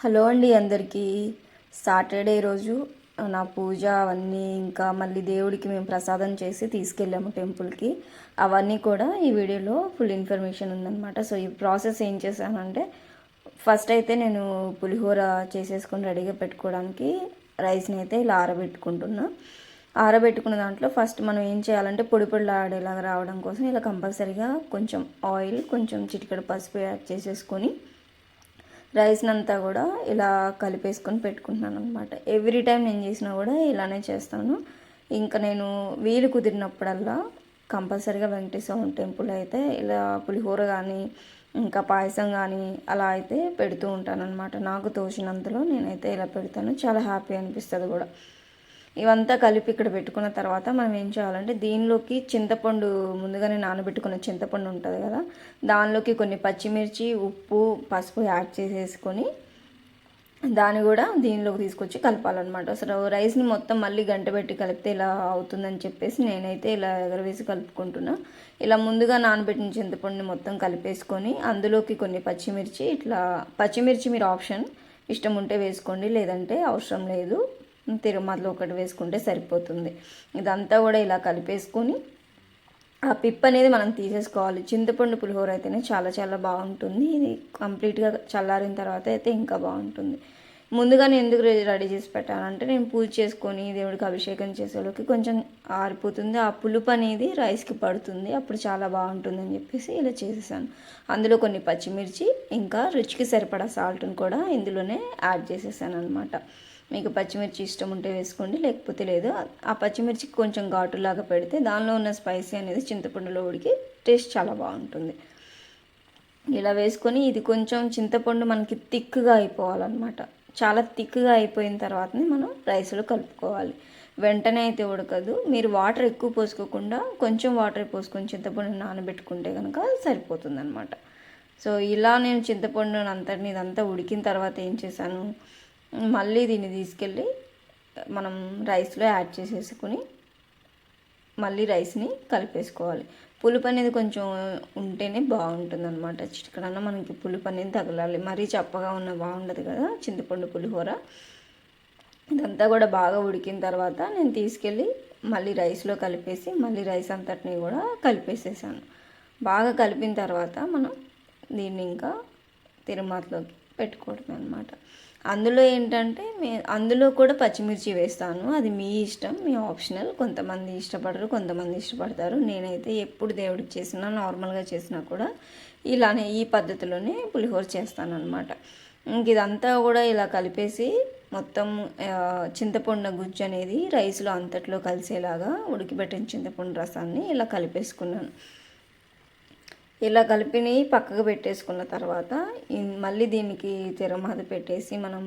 Hello అండి అందరికీ. Saturday రోజు నా పూజ అవన్నీ ఇంకా మళ్ళీ దేవుడికి మేము ప్రసాదం చేసి తీసుకెళ్ళాము టెంపుల్కి. అవన్నీ కూడా ఈ వీడియోలో ఫుల్ ఇన్ఫర్మేషన్ ఉందన్నమాట. సో ఈ ప్రాసెస్ ఏం చేశానంటే, ఫస్ట్ అయితే నేను పులిహోర చేసేసుకొని రెడీగా పెట్టుకోవడానికి రైస్ని అయితే ఇలా ఆరబెట్టుకుంటున్నా. ఆరబెట్టుకున్న దాంట్లో ఫస్ట్ మనం ఏం చేయాలంటే పొడి పొడిలాడేలాగా రావడం కోసం ఇలా కంపల్సరీగా కొంచెం ఆయిల్, కొంచెం చిటికెడు పసుపు యాడ్ చేసేసుకొని రైస్ని అంతా కూడా ఇలా కలిపేసుకొని పెట్టుకుంటున్నాను అనమాట. ఎవ్రీ టైం నేను చేసినా కూడా ఇలానే చేస్తాను. ఇంకా నేను వీలు కుదిరినప్పుడల్లా కంపల్సరీగా వెంకటేశ్వర టెంపుల్ అయితే ఇలా పులిహోర కానీ ఇంకా పాయసం కానీ అలా అయితే పెడుతూ ఉంటాను అనమాట. నాకు తోచినంతలో నేనైతే ఇలా పెడతాను. చాలా హ్యాపీ అనిపిస్తుంది కూడా. ఇవంతా కలిపి ఇక్కడ పెట్టుకున్న తర్వాత మనం ఏం చేయాలంటే, దీనిలోకి చింతపండు ముందుగానే నానబెట్టుకున్న చింతపండు ఉంటుంది కదా, దానిలోకి కొన్ని పచ్చిమిర్చి, ఉప్పు, పసుపు యాడ్ చేసేసుకొని దాన్ని కూడా దీనిలోకి తీసుకొచ్చి కలపాలన్నమాట. అసలు రైస్ని మొత్తం మళ్ళీ గంట పెట్టి కలిపితే ఇలా అవుతుందని చెప్పేసి నేనైతే ఇలా ఎగరవేసి కలుపుకుంటున్నా. ఇలా ముందుగా నానబెట్టిన చింతపండుని మొత్తం కలిపేసుకొని అందులోకి కొన్ని పచ్చిమిర్చి, ఇట్లా పచ్చిమిర్చి మీరు ఆప్షన్, ఇష్టం ఉంటే వేసుకోండి, లేదంటే అవసరం లేదు, తిరుమలలో ఒకటి వేసుకుంటే సరిపోతుంది. ఇదంతా కూడా ఇలా కలిపేసుకొని ఆ పిప్ అనేది మనం తీసేసుకోవాలి. చింతపండు పులిహోర అయితేనే చాలా చాలా బాగుంటుంది. ఇది కంప్లీట్గా చల్లారిన తర్వాత అయితే ఇంకా బాగుంటుంది. ముందుగా నేను ఎందుకు రెడీ చేసి పెట్టానంటే, నేను పూజ చేసుకొని దేవుడికి అభిషేకం చేసేలోకి కొంచెం ఆరిపోతుంది, ఆ పులుపు అనేది రైస్కి పడుతుంది, అప్పుడు చాలా బాగుంటుందని చెప్పేసి ఇలా చేసేసాను. అందులో కొన్ని పచ్చిమిర్చి ఇంకా రుచికి సరిపడా సాల్ట్ని కూడా ఇందులోనే యాడ్ చేసేసాను అనమాట. మీకు పచ్చిమిర్చి ఇష్టం ఉంటే వేసుకోండి, లేకపోతే లేదు. ఆ పచ్చిమిర్చికి కొంచెం ఘాటులాగా పెడితే దానిలో ఉన్న స్పైసీ అనేది చింతపండులో ఉడికి టేస్ట్ చాలా బాగుంటుంది. ఇలా వేసుకొని ఇది కొంచెం చింతపండు మనకి థిక్గా అయిపోవాలన్నమాట. చాలా థిక్గా అయిపోయిన తర్వాతనే మనం రైస్లో కలుపుకోవాలి. వెంటనే అయితే ఉడకదు. మీరు వాటర్ ఎక్కువ పోసుకోకుండా కొంచెం వాటర్ పోసుకొని చింతపండు నానబెట్టుకుంటే కనుక సరిపోతుంది అనమాట. సో ఇలా నేను చింతపండు అంతటిని ఇదంతా ఉడికిన తర్వాత ఏం చేశాను, మళ్ళీ దీన్ని తీసుకెళ్ళి మనం రైస్లో యాడ్ చేసేసుకుని మళ్ళీ రైస్ని కలిపేసుకోవాలి. పులుపు అనేది కొంచెం ఉంటేనే బాగుంటుంది అనమాట. చిటికడన్నా మనకి పులుపు అనేది తగలాలి. మరీ చప్పగా ఉన్న బాగుండదు కదా చింతపండు పులిహోర. ఇదంతా కూడా బాగా ఉడికిన తర్వాత నేను తీసుకెళ్ళి మళ్ళీ రైస్లో కలిపేసి మళ్ళీ రైస్ అంతటిని కూడా కలిపేసేసాను. బాగా కలిపిన తర్వాత మనం దీన్ని ఇంకా తిరుమలలోకి పెట్టుకోవడమే అనమాట. అందులో ఏంటంటే అందులో కూడా పచ్చిమిర్చి వేస్తాను, అది మీ ఇష్టం, మీ ఆప్షనల్. కొంతమంది ఇష్టపడరు, కొంతమంది ఇష్టపడతారు. నేనైతే ఎప్పుడు దేవుడికి చేసినా, నార్మల్గా చేసినా కూడా ఇలానే ఈ పద్ధతిలోనే పులిహోర చేస్తాను అనమాట. ఇంక ఇదంతా కూడా ఇలా కలిపేసి మొత్తం చింతపండు గుజ్జు అనేది రైస్లో అంతట్లో కలిసేలాగా ఉడికిపెట్టిన చింతపండు రసాన్ని ఇలా కలిపేసుకున్నాను. ఇలా కలిపిని పక్కకు పెట్టేసుకున్న తర్వాత మళ్ళీ దీనికి తిరమాత పెట్టేసి మనం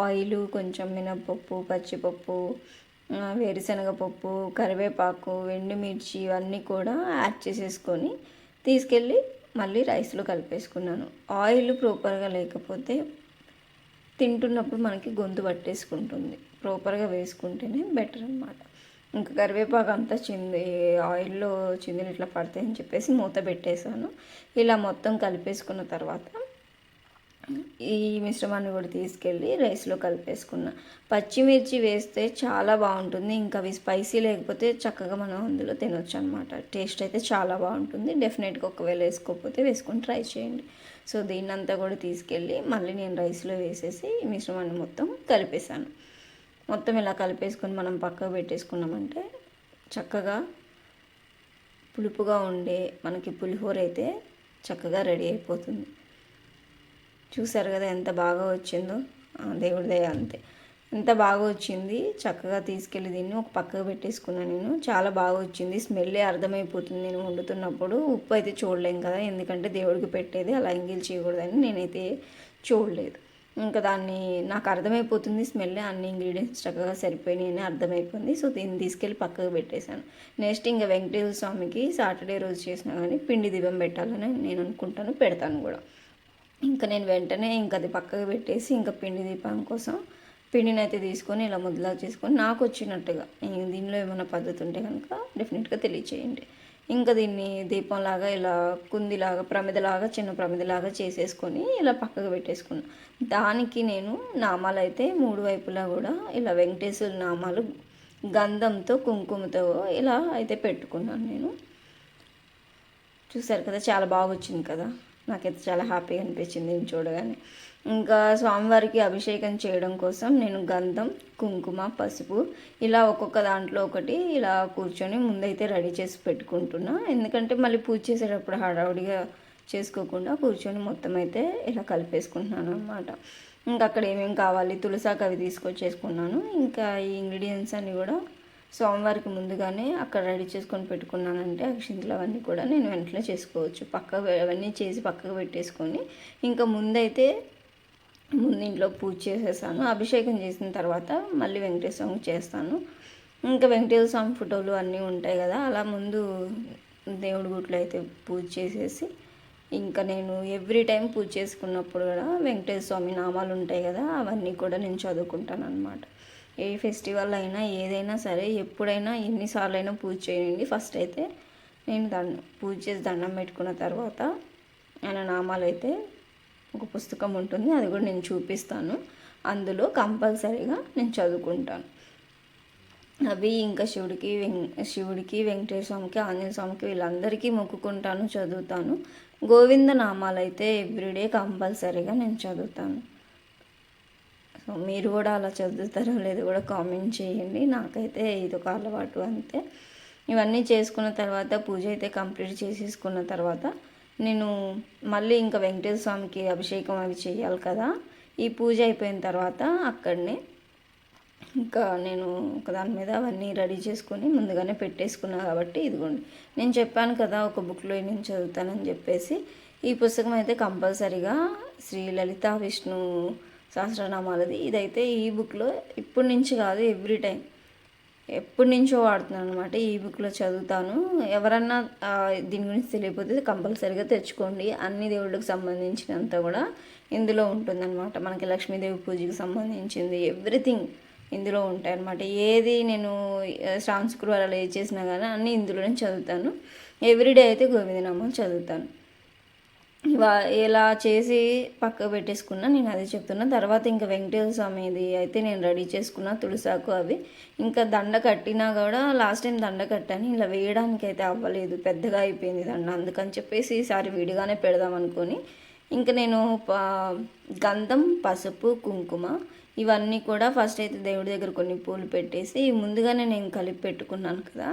ఆయిల్, కొంచెం మినపప్పు, పచ్చిపప్పు, వేరుశనగపప్పు, కరివేపాకు, ఎండుమిర్చి ఇవన్నీ కూడా యాడ్ చేసేసుకొని తీసుకెళ్ళి మళ్ళీ రైస్లో కలిపేసుకున్నాను. ఆయిల్ ప్రాపర్గా లేకపోతే తింటున్నప్పుడు మనకి గొంతు పట్టేసుకుంటుంది. ప్రాపర్గా వేసుకుంటేనే బెటర్ అనమాట. ఇంకా కరివేపాకు అంతా ఆయిల్లో చిందిని ఇట్లా పడతాయని చెప్పేసి మూత పెట్టేశాను. ఇలా మొత్తం కలిపేసుకున్న తర్వాత ఈ మిశ్రమాన్ని కూడా తీసుకెళ్ళి రైస్లో కలిపేసుకున్నా. పచ్చిమిర్చి వేస్తే చాలా బాగుంటుంది. ఇంకా అవి స్పైసీ లేకపోతే చక్కగా మనం అందులో తినొచ్చు అనమాట. టేస్ట్ అయితే చాలా బాగుంటుంది. డెఫినెట్గా ఒకవేళ వేసుకోకపోతే వేసుకొని ట్రై చేయండి. సో దీన్నంతా కూడా తీసుకెళ్ళి మళ్ళీ నేను రైస్లో వేసేసి ఈ మిశ్రమాన్ని మొత్తం కలిపేశాను. మొత్తం ఇలా కలిపేసుకొని మనం పక్కకు పెట్టేసుకున్నామంటే చక్కగా పులుపుగా ఉండే మనకి పులిహోర అయితే చక్కగా రెడీ అయిపోతుంది. చూసారు కదా ఎంత బాగా వచ్చిందో, దేవుడి దయ అంతే. ఎంత బాగా వచ్చింది. చక్కగా తీసుకెళ్ళి దీన్ని ఒక పక్కకు పెట్టేసుకున్నాను నేను. చాలా బాగా వచ్చింది. స్మెల్లే అర్థమైపోతుంది నేను వండుతున్నప్పుడు. ఉప్పు అయితే చూడలేం కదా, ఎందుకంటే దేవుడికి పెట్టేది అలా ఎంగిల్ చేయకూడదని నేనైతే చూడలేదు. ఇంకా దాన్ని నాకు అర్థమైపోతుంది స్మెల్, అన్ని ఇంగ్రీడియంట్స్ చక్కగా సరిపోయినాయి అని అర్థమైపోయింది. సో దీన్ని తీసుకెళ్ళి పక్కకు పెట్టేశాను. నెక్స్ట్ ఇంకా వెంకటేశ్వర స్వామికి సాటర్డే రోజు చేసినా కానీ పిండి దీపం పెట్టాలని నేను అనుకుంటాను, పెడతాను కూడా. ఇంకా నేను వెంటనే ఇంకా అది పక్కకు పెట్టేసి ఇంకా పిండి దీపం కోసం పిండిని అయితే తీసుకొని ఇలా ముద్దలా చేసుకొని నాకు వచ్చినట్టుగా, దీనిలో ఏమైనా పద్ధతి ఉంటే కనుక డెఫినెట్గా తెలియచేయండి. ఇంకా దీన్ని దీపంలాగా ఇలా కుందిలాగా ప్రమిదలాగా చిన్న ప్రమిదలాగా చేసేసుకొని ఇలా పక్కకు పెట్టేసుకున్నాను. దానికి నేను నామాలు అయితే 3 వైపులా కూడా ఇలా వెంకటేశ్వర నామాలు గంధంతో కుంకుమతో ఇలా అయితే పెట్టుకున్నాను నేను. చూసారు కదా, చాలా బాగా వచ్చింది కదా. నాకైతే చాలా హ్యాపీగా అనిపించింది నేను చూడగానే. ఇంకా స్వామివారికి అభిషేకం చేయడం కోసం నేను గంధం, కుంకుమ, పసుపు ఇలా ఒక్కొక్క దాంట్లో ఒకటి ఇలా కూర్చొని ముందైతే రెడీ చేసి పెట్టుకుంటున్నా. ఎందుకంటే మళ్ళీ పూజ చేసేటప్పుడు హడావుడిగా చేసుకోకుండా కూర్చొని మొత్తం అయితే ఇలా కలిపేసుకుంటున్నాను అనమాట. ఇంకా అక్కడ ఏమేమి కావాలి తులసాకు అవి తీసుకొచ్చేసుకున్నాను. ఇంకా ఈ ఇంగ్రీడియంట్స్ అన్నీ కూడా స్వామివారికి ముందుగానే అక్కడ రెడీ చేసుకొని పెట్టుకున్నానంటే అక్షింతలు అవన్నీ కూడా నేను వెంటనే చేసుకోవచ్చు. అవన్నీ చేసి పక్కకు పెట్టేసుకొని ఇంకా ముందైతే ఇంట్లో పూజ చేసేసాను. అభిషేకం చేసిన తర్వాత మళ్ళీ వెంకటేశ్వర స్వామికి చేస్తాను. ఇంకా వెంకటేశ్వర స్వామి ఫోటోలు అన్నీ ఉంటాయి కదా, అలా ముందు దేవుడి గుట్లో అయితే పూజ చేసేసి ఇంకా నేను ఎవ్రీ టైం పూజ చేసుకున్నప్పుడు కూడా వెంకటేశ్వర స్వామి నామాలు ఉంటాయి కదా, అవన్నీ కూడా నేను చదువుకుంటాను అనమాట. ఏ ఫెస్టివల్ అయినా ఏదైనా సరే ఎప్పుడైనా ఎన్నిసార్లు అయినా పూజ చేయండి. ఫస్ట్ అయితే నేను పూజ చేసి దండం పెట్టుకున్న తర్వాత ఆయన నామాలు అయితే ఒక పుస్తకం ఉంటుంది, అది కూడా నేను చూపిస్తాను. అందులో కంపల్సరీగా నేను చదువుకుంటాను అవి. ఇంకా శివుడికి వెంకటేశ్వర స్వామికి ఆంజనేయ స్వామికి వీళ్ళందరికీ మొక్కుకుంటాను, చదువుతాను. గోవింద నామాలు అయితే ఎవ్రీడే కంపల్సరీగా నేను చదువుతాను. సో మీరు కూడా అలా చదువుతారో లేదో కూడా కామెంట్ చేయండి. నాకైతే ఇదొక అలవాటు అంతే. ఇవన్నీ చేసుకున్న తర్వాత పూజ అయితే కంప్లీట్ చేసేసుకున్న తర్వాత నేను మళ్ళీ ఇంకా వెంకటేశ్వర స్వామికి అభిషేకం అవి చేయాలి కదా. ఈ పూజ అయిపోయిన తర్వాత అక్కడనే ఇంకా నేను ఒకదాని మీద అవన్నీ రెడీ చేసుకొని ముందుగానే పెట్టేసుకున్నాను కాబట్టి ఇదిగోండి, నేను చెప్పాను కదా ఒక బుక్లో నేను చదువుతానని చెప్పేసి. ఈ పుస్తకం అయితే కంపల్సరీగా శ్రీ లలితా విష్ణు సహస్రనామాలది. ఇదైతే ఈ బుక్లో ఇప్పటి నుంచి కాదు, ఎవ్రీ టైం ఎప్పటి నుంచో వాడుతున్నాను అనమాట. ఈ బుక్లో చదువుతాను. ఎవరన్నా దీని గురించి తెలియకపోతే కంపల్సరీగా తెచ్చుకోండి. అన్ని దేవుళ్ళకి సంబంధించినంత కూడా ఇందులో ఉంటుందన్నమాట. మనకి లక్ష్మీదేవి పూజకి సంబంధించింది ఎవ్రీథింగ్ ఇందులో ఉంటాయన్నమాట. ఏది నేను శ్రావణ శుక్రవారాలు ఏది చేసినా కానీ అన్నీ ఇందులోనే చదువుతాను. ఎవ్రీడే అయితే గోవిందనామాలు చదువుతాను. ఇలా చేసి పక్కకు పెట్టేసుకున్నా, నేను అదే చెప్తున్నా. తర్వాత ఇంకా వెంకటేశ్వర స్వామిది అయితే నేను రెడీ చేసుకున్నా, తులసాకు అవి. ఇంకా దండ కట్టినా కూడా లాస్ట్ టైం దండ కట్టాను, ఇలా వేయడానికి అయితే అవ్వలేదు, పెద్దగా అయిపోయింది దండ. అందుకని చెప్పేసి ఈసారి విడిగానే పెడదాం అనుకొని ఇంకా నేను గంధం, పసుపు, కుంకుమ ఇవన్నీ కూడా ఫస్ట్ అయితే దేవుడి దగ్గర కొన్ని పూలు పెట్టేసి ముందుగానే నేను కలిపి పెట్టుకున్నాను కదా,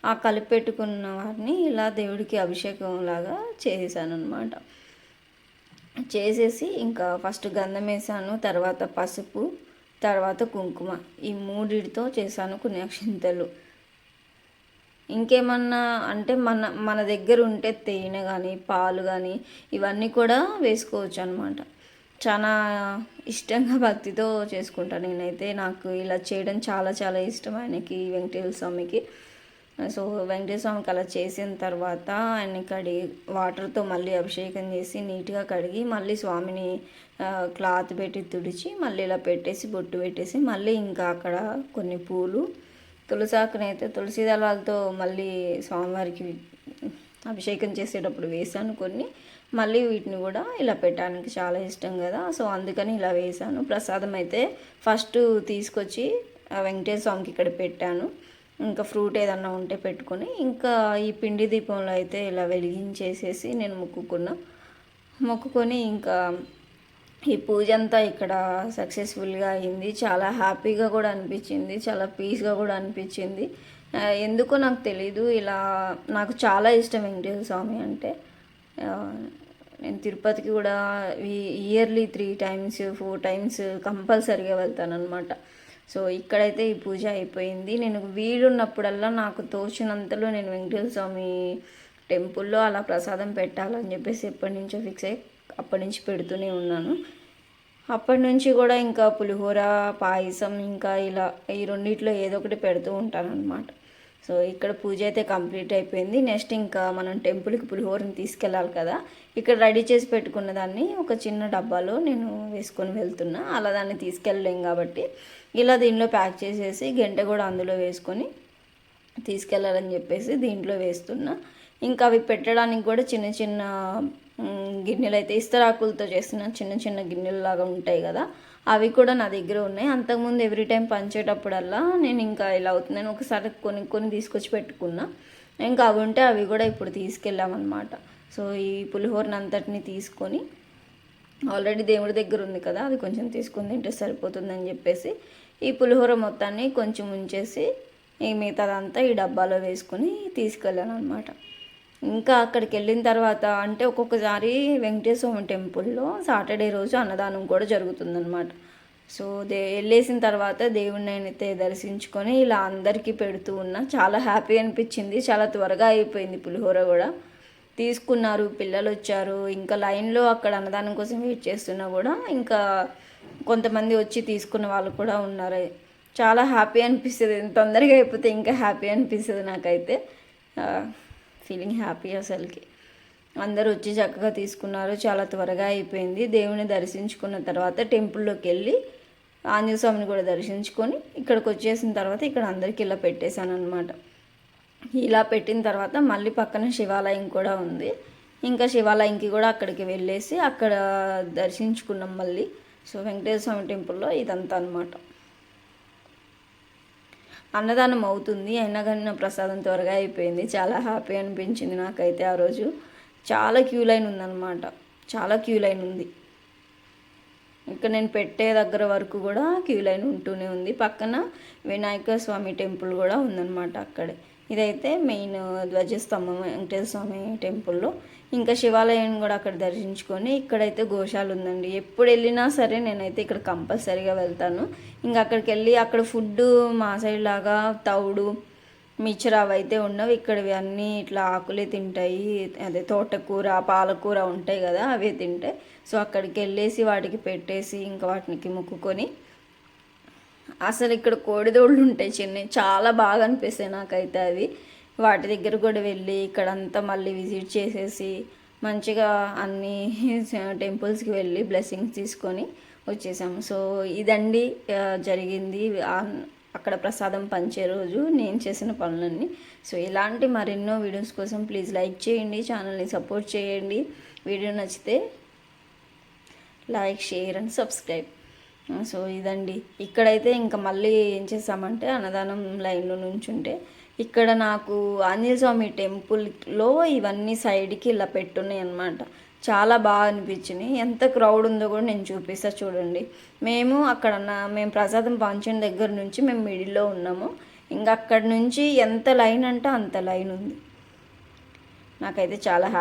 ఆ కలిపి పెట్టుకున్న వాటిని ఇలా దేవుడికి అభిషేకం లాగా చేసేసాను అనమాట. చేసేసి ఇంకా ఫస్ట్ గంధం వేసాను, తర్వాత పసుపు, తర్వాత కుంకుమ, ఈ మూడిటితో చేశాను కొన్ని అక్షింతలు. ఇంకేమన్నా అంటే మన దగ్గర ఉంటే తేనె కానీ పాలు కానీ ఇవన్నీ కూడా వేసుకోవచ్చు అనమాట. చాలా ఇష్టంగా భక్తితో చేసుకుంటాను నేనైతే. నాకు ఇలా చేయడం చాలా చాలా ఇష్టం ఆయనకి, వెంకటేశ్వర స్వామికి. సో వెంకటేశ్వర స్వామికి అలా చేసిన తర్వాత ఆయన్ని కడిగి వాటర్తో మళ్ళీ అభిషేకం చేసి నీట్గా కడిగి మళ్ళీ స్వామిని క్లాత్ పెట్టి తుడిచి మళ్ళీ ఇలా పెట్టేసి బొట్టు పెట్టేసి మళ్ళీ ఇంకా అక్కడ కొన్ని పూలు, తులసాకునైతే తులసి దళాలతో మళ్ళీ స్వామివారికి అభిషేకం చేసేటప్పుడు వేసాను కొన్ని. మళ్ళీ వీటిని కూడా ఇలా పెట్టడానికి చాలా ఇష్టం కదా, సో అందుకని ఇలా వేసాను. ప్రసాదం అయితే ఫస్ట్ తీసుకొచ్చి వెంకటేశ్వర స్వామికి ఇక్కడ పెట్టాను. ఇంకా ఫ్రూట్ ఏదన్నా ఉంటే పెట్టుకొని ఇంకా ఈ పిండి దీపంలో అయితే ఇలా వెలిగించేసేసి నేను మొక్కుకొని ఇంకా ఈ పూజ అంతా ఇక్కడ సక్సెస్ఫుల్గా అయింది. చాలా హ్యాపీగా కూడా అనిపించింది, చాలా పీస్గా కూడా అనిపించింది. ఎందుకో నాకు తెలీదు, ఇలా నాకు చాలా ఇష్టం వెంకటేశ్వర స్వామి అంటే. నేను తిరుపతికి కూడా ఇయర్లీ 3 times 4 times కంపల్సరీగా వెళ్తాను అనమాట. సో ఇక్కడైతే ఈ పూజ అయిపోయింది. నేను వీలున్నప్పుడల్లా నాకు తోచినంతలో నేను వెంకటేశ్వర స్వామి టెంపుల్లో అలా ప్రసాదం పెట్టాలని చెప్పేసి ఎప్పటి నుంచో ఫిక్స్ అయ్యి అప్పటి నుంచి పెడుతూనే ఉన్నాను. అప్పటి నుంచి కూడా ఇంకా పులిహోర, పాయసం ఇంకా ఇలా ఈ రెండిట్లో ఏదో ఒకటి పెడుతూ ఉంటాను అనమాట. సో ఇక్కడ పూజ అయితే కంప్లీట్ అయిపోయింది. నెక్స్ట్ ఇంకా మనం టెంపుల్కి పులిహోరని తీసుకెళ్ళాలి కదా. ఇక్కడ రెడీ చేసి పెట్టుకున్న దాన్ని ఒక చిన్న డబ్బాలో నేను వేసుకొని వెళ్తున్నా. అలా దాన్ని తీసుకెళ్ళలేం కాబట్టి ఇలా దీనిలో ప్యాక్ చేసేసి గంట కూడా అందులో వేసుకొని తీసుకెళ్ళాలని చెప్పేసి దీంట్లో వేస్తున్నా. ఇంకా అవి పెట్టడానికి కూడా చిన్న చిన్న గిన్నెలు అయితే ఇస్తరాకులతో చేసిన చిన్న చిన్న గిన్నెలు లాగా ఉంటాయి కదా, అవి కూడా నా దగ్గర ఉన్నాయి. అంతకుముందు ఎవ్రీ టైం పంచేటప్పుడల్లా నేను ఇంకా ఇలా అవుతుందని ఒకసారి కొన్ని తీసుకొచ్చి పెట్టుకున్నా. ఇంకా అవి ఉంటే అవి కూడా ఇప్పుడు తీసుకెళ్ళామన్నమాట. సో ఈ పులిహోరని అంతటిని తీసుకొని ఆల్రెడీ దేవుడి దగ్గర ఉంది కదా, అది కొంచెం తీసుకుని తింటే సరిపోతుందని చెప్పేసి ఈ పులిహోర మొత్తాన్ని కొంచెం ఉంచేసి ఈ మిగతాదంతా ఈ డబ్బాలో వేసుకొని తీసుకెళ్ళాను అనమాట. ఇంకా అక్కడికి వెళ్ళిన తర్వాత అంటే ఒక్కొక్కసారి వెంకటేశ్వర స్వామి టెంపుల్లో సాటర్డే రోజు అన్నదానం కూడా జరుగుతుందన్నమాట. సో వెళ్ళేసిన తర్వాత దేవుడిని అయితే దర్శించుకొని ఇలా అందరికీ పెడుతూ ఉన్నా. చాలా హ్యాపీ అనిపించింది. చాలా త్వరగా అయిపోయింది పులిహోర కూడా. తీసుకున్నారు, పిల్లలు వచ్చారు. ఇంకా లైన్లో అక్కడ అన్నదానం కోసం వెయిట్ చేస్తున్నా కూడా ఇంకా కొంతమంది వచ్చి తీసుకున్న వాళ్ళు కూడా ఉన్నారు. చాలా హ్యాపీ అనిపిస్తుంది. తొందరగా అయిపోతే ఇంకా హ్యాపీ అనిపిస్తుంది నాకైతే. ఫీలింగ్ హ్యాపీ అసలుకి. అందరూ వచ్చి చక్కగా తీసుకున్నారు. చాలా త్వరగా అయిపోయింది. దేవుని దర్శించుకున్న తర్వాత టెంపుల్లోకి వెళ్ళి ఆంజనేయ స్వామిని కూడా దర్శించుకొని ఇక్కడికి వచ్చేసిన తర్వాత ఇక్కడ అందరికీ ఇలా పెట్టేశాను అనమాట. ఇలా పెట్టిన తర్వాత మళ్ళీ పక్కన శివాలయం కూడా ఉంది. ఇంకా శివాలయంకి కూడా అక్కడికి వెళ్ళేసి అక్కడ దర్శించుకున్నాం మళ్ళీ. సో వెంకటేశ్వర స్వామి టెంపుల్లో ఇదంతా అనమాట. అన్నదానం అవుతుంది అయినా కానీ నా ప్రసాదం త్వరగా అయిపోయింది. చాలా హ్యాపీ అనిపించింది నాకైతే. ఆ రోజు చాలా క్యూ లైన్ ఉందన్నమాట. చాలా క్యూ లైన్ ఉంది. ఇక్కడ నేను పెట్టే దగ్గర వరకు కూడా క్యూ లైన్ ఉంటూనే ఉంది. పక్కన వినాయక స్వామి టెంపుల్ కూడా ఉందన్నమాట అక్కడే. ఇదైతే మెయిన్ ధ్వజస్తంభం వెంకటేశ్వర స్వామి టెంపుల్లో. ఇంకా శివాలయం కూడా అక్కడ దర్శించుకొని ఇక్కడైతే గోశాల ఉందండి. ఎప్పుడు వెళ్ళినా సరే నేనైతే ఇక్కడ కంపల్సరీగా వెళ్తాను. ఇంకా అక్కడికి వెళ్ళి అక్కడ ఫుడ్ మా సైడ్ లాగా తౌడు మిక్చర్ అవి అయితే ఉండవు. ఇక్కడవి అన్నీ ఇట్లా ఆకులే తింటాయి. అదే తోటకూర పాలకూర ఉంటాయి కదా, అవే తింటాయి. సో అక్కడికి వెళ్ళేసి వాటికి పెట్టేసి ఇంకా వాటికి మొక్కుకొని అసలు ఇక్కడ కోడిదోళ్ళు ఉంటాయి చిన్నవి, చాలా బాగా అనిపిస్తాయి నాకైతే అవి. వాటి దగ్గర కూడా వెళ్ళి ఇక్కడంతా మళ్ళీ విజిట్ చేసేసి మంచిగా అన్ని టెంపుల్స్కి వెళ్ళి బ్లెస్సింగ్స్ తీసుకొని వచ్చేసాము. సో ఇదండి జరిగింది అక్కడ ప్రసాదం పంచే రోజు నేను చేసిన పనులన్నీ. సో ఇలాంటి మరెన్నో వీడియోస్ కోసం ప్లీజ్ లైక్ చేయండి, ఛానల్ని సపోర్ట్ చేయండి. వీడియో నచ్చితే like, share and subscribe. So ఇదండి. ఇక్కడైతే ఇంకా మళ్ళీ ఏం చేసామంటే అన్నదానం లైన్లో నుంచుంటే ఇక్కడ నాకు ఆంజనేయ స్వామి టెంపుల్లో ఇవన్నీ సైడ్కి ఇలా పెట్టున్నాయి అన్నమాట. చాలా బాగా అనిపించినాయి. ఎంత క్రౌడ్ ఉందో కూడా నేను చూపిస్తా చూడండి. మేము ప్రసాదం పంచిన దగ్గర నుంచి మేము మిడిల్లో ఉన్నాము. ఇంకా అక్కడి నుంచి ఎంత లైన్ అంటే అంత లైన్ ఉంది. నాకైతే చాలా హ్యాపీ.